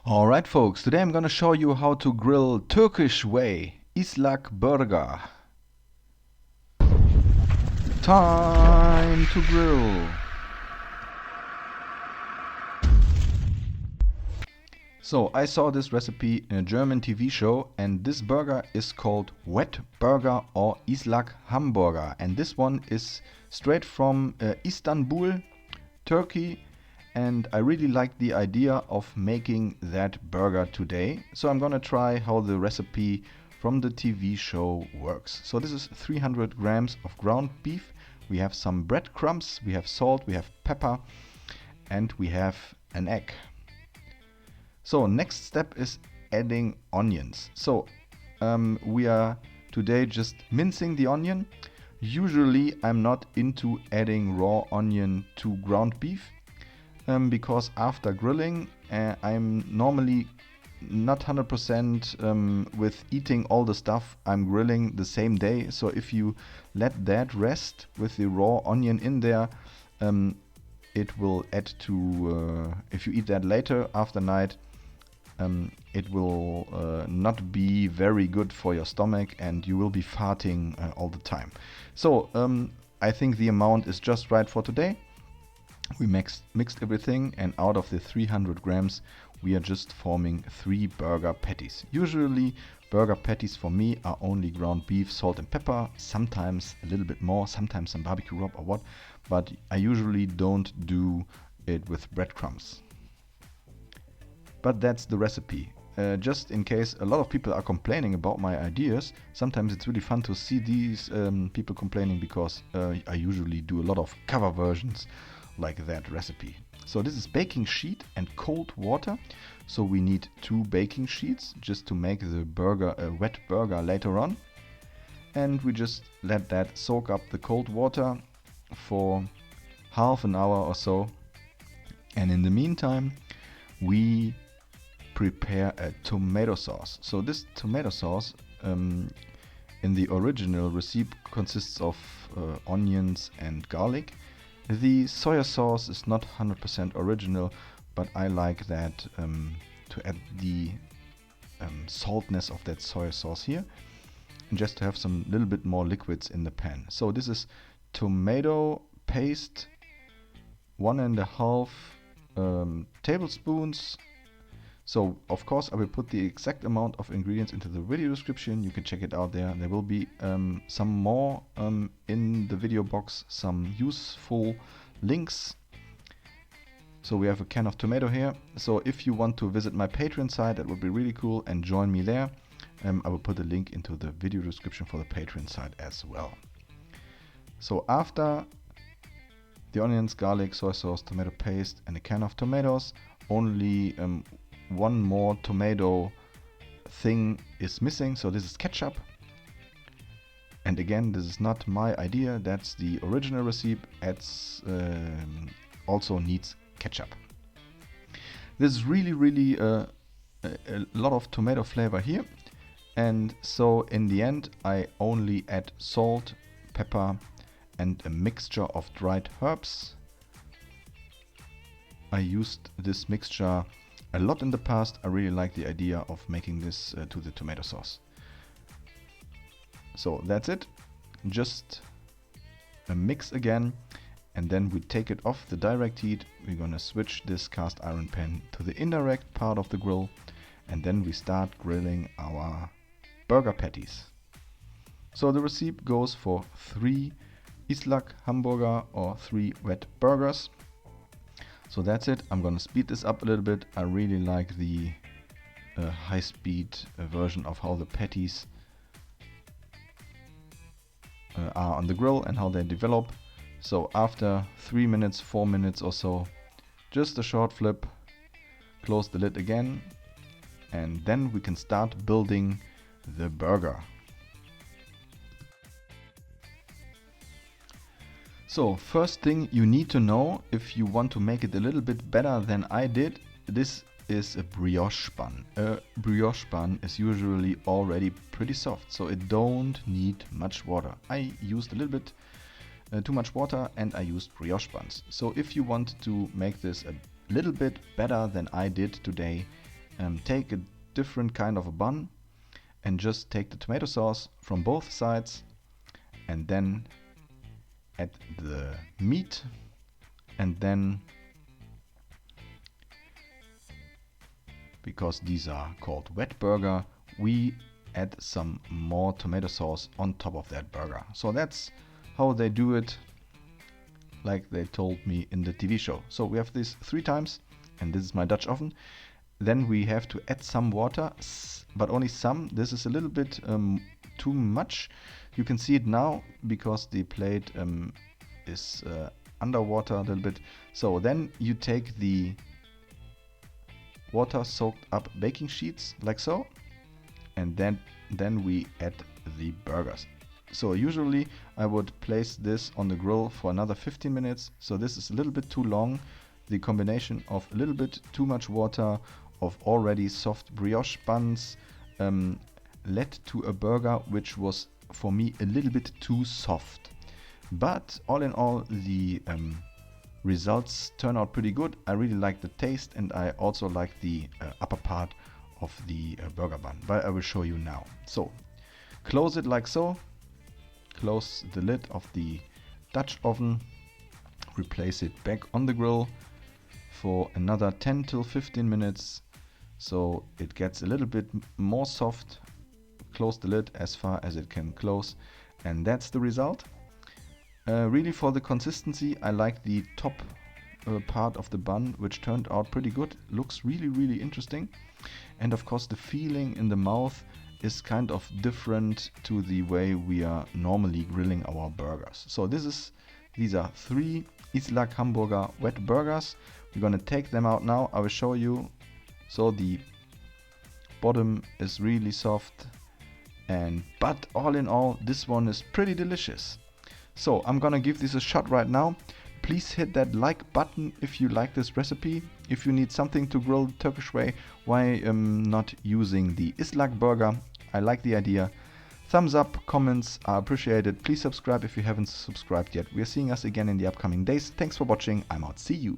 Alright folks, today I'm gonna show you how to grill Turkish way, ISLAK burger. Time to grill. So I saw this recipe in a German TV show, and this burger is called wet burger or ISLAK Hamburger, and this one is straight from Istanbul, Turkey. And I really like the idea of making that burger today. So I'm gonna try how the recipe from the TV show works. So this is 300 grams of ground beef. We have some breadcrumbs, we have salt, we have pepper, and we have an egg. So next step is adding onions. So we are today just mincing the onion. Usually I'm not into adding raw onion to ground beef. Because after grilling I'm normally not 100% with eating all the stuff I'm grilling the same day. So if you let that rest with the raw onion in there, it will add to, if you eat that later after night, it will not be very good for your stomach and you will be farting all the time. So I think the amount is just right for today. We mixed everything, and out of the 300 grams we are just forming 3 burger patties. Usually burger patties for me are only ground beef, salt and pepper, sometimes a little bit more, sometimes some barbecue rub or what, but I usually don't do it with breadcrumbs. But that's the recipe. Just in case a lot of people are complaining about my ideas, sometimes it's really fun to see these people complaining, because I usually do a lot of cover versions like that recipe. So this is baking sheet and cold water. So we need 2 baking sheets just to make the burger a wet burger later on. And we just let that soak up the cold water for half an hour or so. And in the meantime, we prepare a tomato sauce. So this tomato sauce in the original recipe consists of onions and garlic. The soy sauce is not 100% original, but I like that to add the saltness of that soy sauce here, and just to have some little bit more liquids in the pan. So this is tomato paste, 1.5 tablespoons. So of course I will put the exact amount of ingredients into the video description. You can check it out there. There will be some more in the video box, some useful links. So we have a can of tomato here. So if you want to visit my Patreon site, that would be really cool, and join me there. I will put a link into the video description for the Patreon site as well. So after the onions, garlic, soy sauce, tomato paste and a can of tomatoes, only one more tomato thing is missing. So this is ketchup, and again this is not my idea, that's the original recipe. It's also needs ketchup. This is really a lot of tomato flavor here, and so in the end I only add salt, pepper and a mixture of dried herbs. I used this mixture a lot in the past. I really like the idea of making this to the tomato sauce. So that's it, just a mix again, and then we take it off the direct heat. We're gonna switch this cast iron pan to the indirect part of the grill, and then we start grilling our burger patties. So the recipe goes for 3 ISLAK Hamburger or 3 wet burgers. So that's it. I'm gonna speed this up a little bit. I really like the high-speed version of how the patties are on the grill and how they develop. So after 3 minutes, 4 minutes or so, just a short flip, close the lid again, and then we can start building the burger. So first thing you need to know, if you want to make it a little bit better than I did, this is a brioche bun. A brioche bun is usually already pretty soft, so it don't need much water. I used a little bit too much water, and I used brioche buns. So if you want to make this a little bit better than I did today, take a different kind of a bun and just take the tomato sauce from both sides and then add the meat, and then, because these are called wet burger, we add some more tomato sauce on top of that burger. So that's how they do it, like they told me in the TV show. So we have this 3 times, and this is my Dutch oven. Then we have to add some water, but only some. This is a little bit too much. You can see it now because the plate is underwater a little bit. So then you take the water soaked up baking sheets like so, and then we add the burgers. So usually I would place this on the grill for another 15 minutes. So this is a little bit too long. The combination of a little bit too much water, of already soft brioche buns, led to a burger which was for me a little bit too soft. But all in all, the results turn out pretty good. I really like the taste, and I also like the upper part of the burger bun, but I will show you now. So close it like so, close the lid of the Dutch oven, replace it back on the grill for another 10 till 15 minutes so it gets a little bit more soft. Close the lid as far as it can close, and that's the result. Really, for the consistency, I like the top part of the bun, which turned out pretty good. Looks really interesting, and of course the feeling in the mouth is kind of different to the way we are normally grilling our burgers. So these are 3 ISLAK Hamburger wet burgers. We're gonna take them out now. I will show you. So the bottom is really soft, but all in all, this one is pretty delicious. So I'm gonna give this a shot right now. Please hit that like button if you like this recipe. If you need something to grill the Turkish way, why not using the ISLAK burger? I like the idea. Thumbs up, comments are appreciated. Please subscribe if you haven't subscribed yet. We are seeing us again in the upcoming days. Thanks for watching. I'm out. See you.